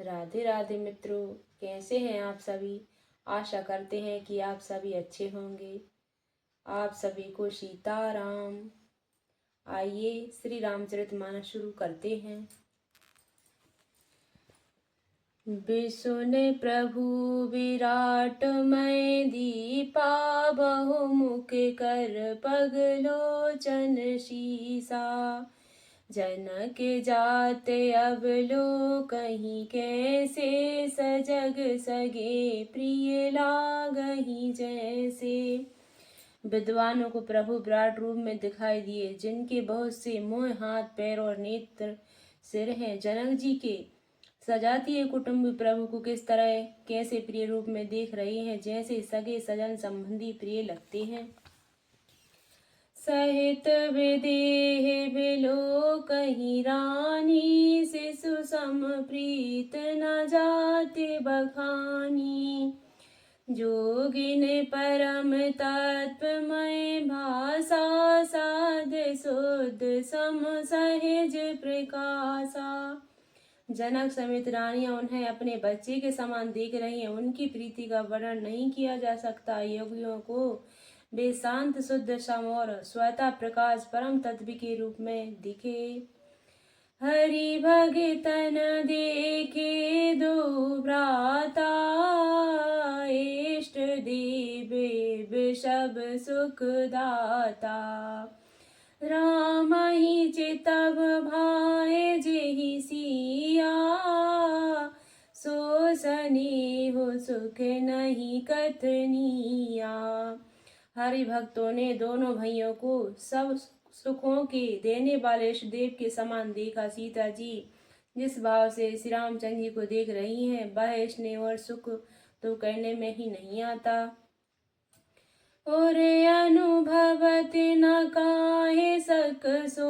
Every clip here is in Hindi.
राधे राधे मित्रों, कैसे हैं आप सभी। आशा करते हैं कि आप सभी अच्छे होंगे। आप सभी को सीताराम। आइए श्री रामचरितमानस शुरू करते हैं। विसुन प्रभु विराटमय दीपा, बहुमुख कर पगलोचन शीसा। जनक जात अब लो कहीं कैसे, सजग सगे प्रिय लागही जैसे। विद्वानों को प्रभु विराट रूप में दिखाई दिए, जिनके बहुत से मुँह, हाथ, पैर और नेत्र सिर हैं। जनक जी के सजातीय कुटुंब प्रभु को किस तरह कैसे प्रिय रूप में देख रहे हैं, जैसे सगे सजन संबंधी प्रिय लगते हैं। सहित विदेह बिलो कहीं रानी, शिशु सम प्रीत न जाते बखानी। जोगिन परम तत्वमय भाषा, साध शुद्ध सम सहज प्रकाशा। जनक समेत रानियां उन्हें अपने बच्चे के समान देख रही हैं। उनकी प्रीति का वर्णन नहीं किया जा सकता। योगियों को वे शांत, शुद्ध, सम और स्वतः प्रकाश परम तत्व के रूप में दिखे। हरि भगतन देखे दो भ्राता, इष्ट देव सब सुख दाता। राम ही चितव भाए जेहि सिया, सो स्नेह सुख नहीं कथनिया। हरि भक्तों ने दोनों भाइयों को सब सुखों के देने वाले इष्ट देव के समान देखा। सीता जी जिस भाव से श्री रामचंद्र जी को देख रही हैं, वह स्नेह और सुख तो कहने में ही नहीं आता। और अनुभवत न काहे सक सो,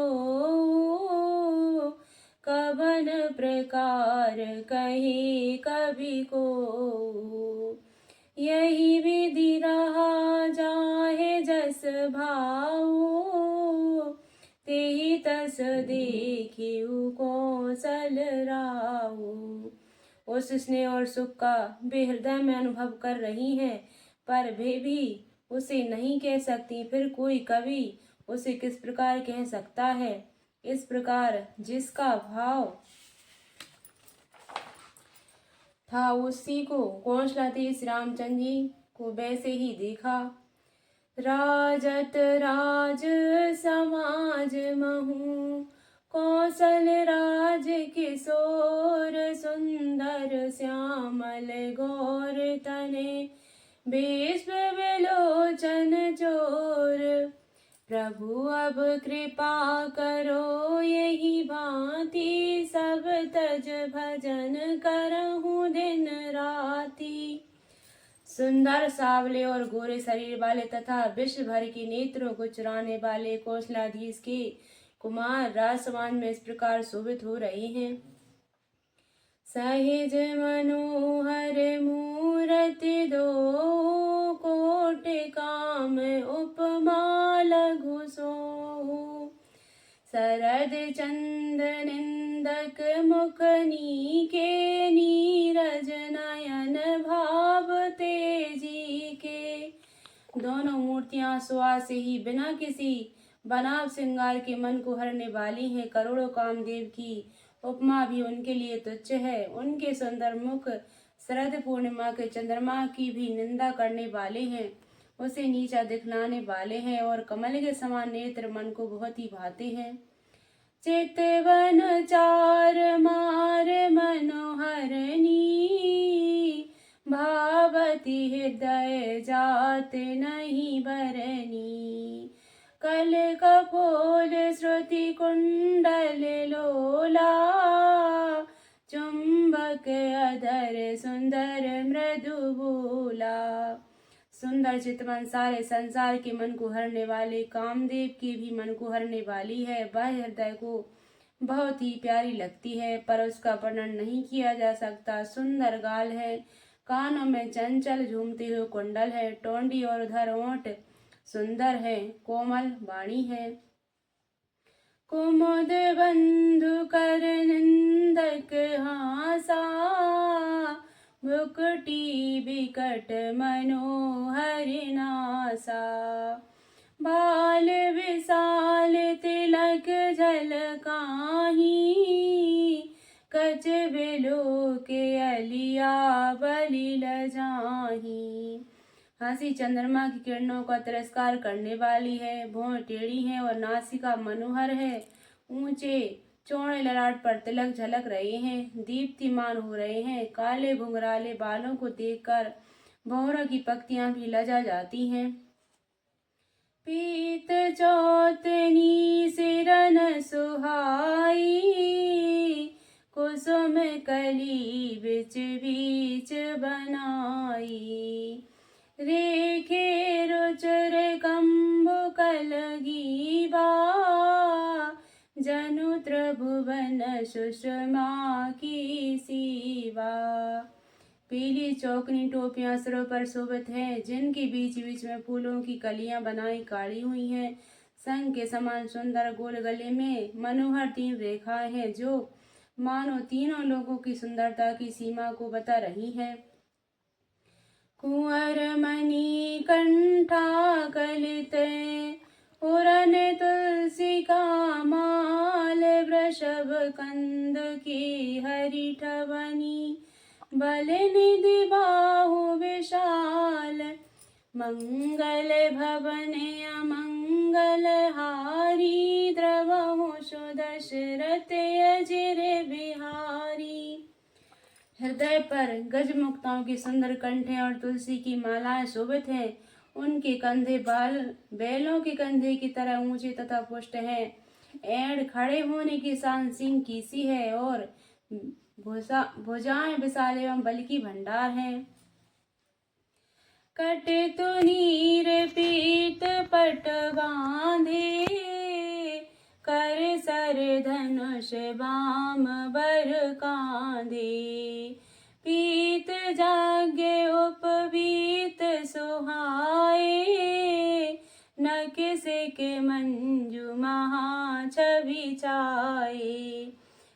कवन प्रकार कहे कवि को। यही विधि रहा जाहे जस भाऊ, तेहि तस देखिउ कौशल राऊ। उस स्नेह और सुख का वे हृदय में अनुभव कर रही हैं, पर वे भी उसे नहीं कह सकती। फिर कोई कवि उसे किस प्रकार कह सकता है। इस प्रकार जिसका भाव था, उसी को कौशलते श्री रामचंद्र जी को वैसे ही देखा। राजत राज समाज महु, कौशल राज किशोर। सुंदर श्यामल गौर तने, विश्व विलोचन चोर। प्रभु अब कृपा करो यही भांति, सब तज भजन करहूँ दिन राति। सुंदर, सावले और गोरे शरीर वाले तथा विश्व भर के नेत्रों को चुराने वाले कौशलाधीश के कुमार राजसमाज में इस प्रकार शोभित हो रहे हैं। सहज मनोहर मूरत दो, कोट काम उपमा लघु सो। शरद चंद निंदक मुख नीके, नीरज नयन भाव तेजी के। दोनों मूर्तियां सुहास से ही बिना किसी बनाव श्रृंगार के मन को हरने वाली हैं। करोड़ों कामदेव की उपमा भी उनके लिए तुच्छ है। उनके सुंदर मुख शरद पूर्णिमा के चंद्रमा की भी निंदा करने वाले हैं, उसे नीचा दिखलाने वाले हैं, और कमल के समान नेत्र मन को बहुत ही भाते हैं। चितवन चार मार मनोहरनी, भावती हृदय जात नहीं बरनी। कल कपोल श्रुति कुंडल लोला, चुंबक अधर सुंदर मृदु बोला। सुंदर चितवन सारे संसार के मन को हरने वाले, कामदेव के भी मन को हरने वाली है। वह हृदय को बहुत ही प्यारी लगती है, पर उसका वर्णन नहीं किया जा सकता। सुंदर गाल है, कानों में चंचल झूमते हुए कुंडल है, टोंडी और उधर ओंठ सुंदर है, कोमल वाणी है। कुमुद बंधु कर निंदक हासा, भुकटी बिकट मनोहर नासा। बाल विशाल तिलक झलकाहि, कछ बिलो के अलिया बलिल जाहि। हंसी चंद्रमा की किरणों का तिरस्कार करने वाली है, भौं टेढ़ी है और नासिका मनोहर है। ऊंचे चौड़े ललाट पर तिलक झलक रहे हैं, दीप्तिमान हो रहे हैं। काले घुंघराले बालों को देखकर भौरों की पक्तियां भी लजा जाती हैं। पीत चौतनी सिरन सुहाई, कुसुम कली बिच बीच बनाई। रेखे रुचर कंबुक लगीबा, जनु त्रिभुवन सुषमा की सीवा। पीली चौकनी टोपियां सिरों पर शोभित हैं, जिनके बीच बीच में फूलों की कलियां बनाई काढ़ी हुई हैं। संग के समान सुंदर गोल गले में मनोहर 3 रेखाएं हैं, जो मानो तीनों लोगों की सुंदरता की सीमा को बता रही हैं। कुंवर मणि कंठा कलित उरन तुलसी का माल, वृषभ कंद की हरिठवनी, बल निधि बाहु विशाल। मंगल भवन अमंगल हारी, द्रवहु सुदशरथ अजिर बिहारी। हृदय पर गजमुक्ताओं की सुंदर कंठें और तुलसी की मालाएं शोभित हैं। उनके कंधे बैलों के कंधे की तरह ऊंचे तथा पुष्ट हैं। एड़ खड़े होने की शान सिंह की सी है और भुजाएं विशाल एवं बल की भंडार हैं। कटितु नीर पीत पट बांधे, कर सर धनुष बाम बर कांधे। पीत जाग्य उपवीत सुहाए, नकिसिक मंजू महा छवि छाए।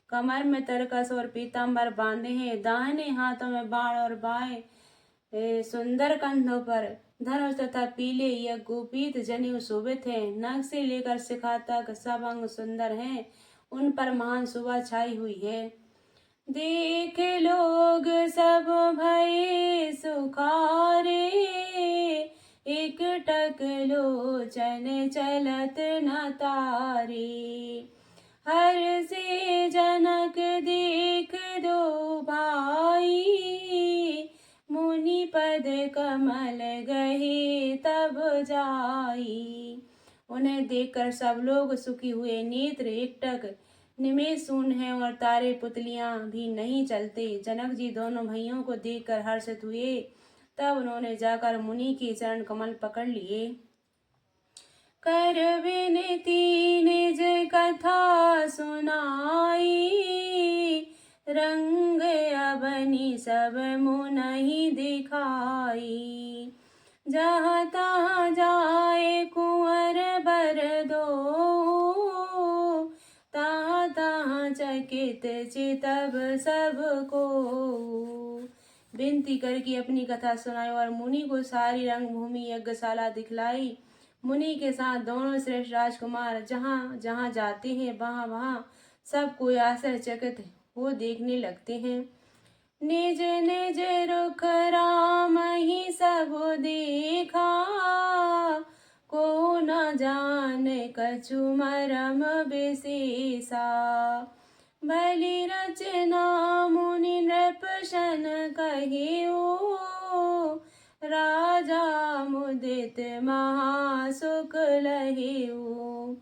कमर में तरकस और पीताम्बर बांधे हैं, दाहिने हाथों में बाण और बाएं सुंदर कंधों पर धनुष तथा पीले या गोपीत जनेऊ शोभित हैं। नख से लेकर शिखा तक सब अंग सुंदर हैं, उन पर महान शोभा छाई हुई है। देख लोग सब भये सुखारे, एक टक लोचन चलत न तारे। हर से जनक देख दो भाई, मुनि पद कमल गहे तब जाई। उन्हें देखकर सब लोग सुखी हुए। नेत्र एकटक निमेष शून्य है और तारे पुतलियां भी नहीं चलते। जनक जी दोनों भाइयों को देखकर हर्षित हुए। तब उन्होंने जाकर मुनि के चरण कमल पकड़ लिए। कर विनती निज कथा सुनाई, रंग अबनि सब मुनहि दिखाई। जहाँ तहाँ जाए कुंवर बर दो, तहाँ तहाँ चकित चितब सबको। विनती करके अपनी कथा सुनाई और मुनि को सारी रंगभूमि यज्ञशाला दिखलाई। मुनि के साथ दोनों श्रेष्ठ राजकुमार जहाँ जहाँ जाते हैं वहाँ वहाँ सब कोई आश्चर्यचकित हो देखने लगते हैं। निज निज रुख राम ही सब देखा, को न जान कछु मरम विशेषा। भली रचना मुनि नृप शन कहियो, राजा मुदित महासुख लहियो।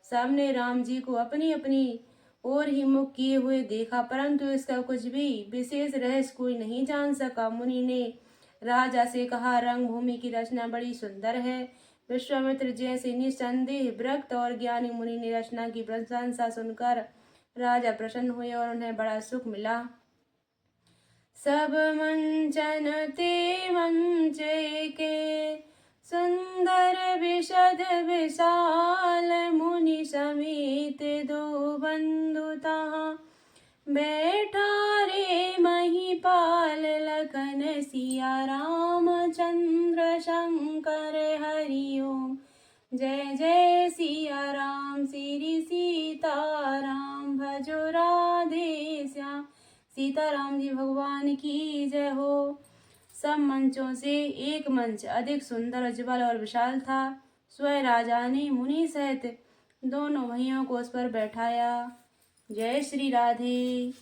सबने राम जी को अपनी अपनी ओर ही मुख किए हुए देखा, परंतु इसका कुछ भी विशेष रहस्य कोई नहीं जान सका। मुनि ने राजा से कहा, रंगभूमि की रचना बड़ी सुंदर है। विश्वामित्र जैसे निस्संदेह विरक्त और ज्ञानी मुनि ने रचना की प्रशंसा सुनकर राजा प्रसन्न हुए और उन्हें बड़ा सुख मिला। सब मंचन ते मंचे के, सुंदर विशद विशाल। मुनि समेत दो बंधु तहाँ, बैठा रे महिपाल लख जय सिया रामचंद्र शंकर हरि ओम। जय जय सिया राम श्री सीताराम भजो राधे श्याम। सीताराम जी भगवान की जय हो। सब मंचों से एक मंच अधिक सुंदर उज्ज्वल और विशाल था। स्वयं राजा ने मुनि सहित दोनों भैयों को उस पर बैठाया। जय श्री राधे।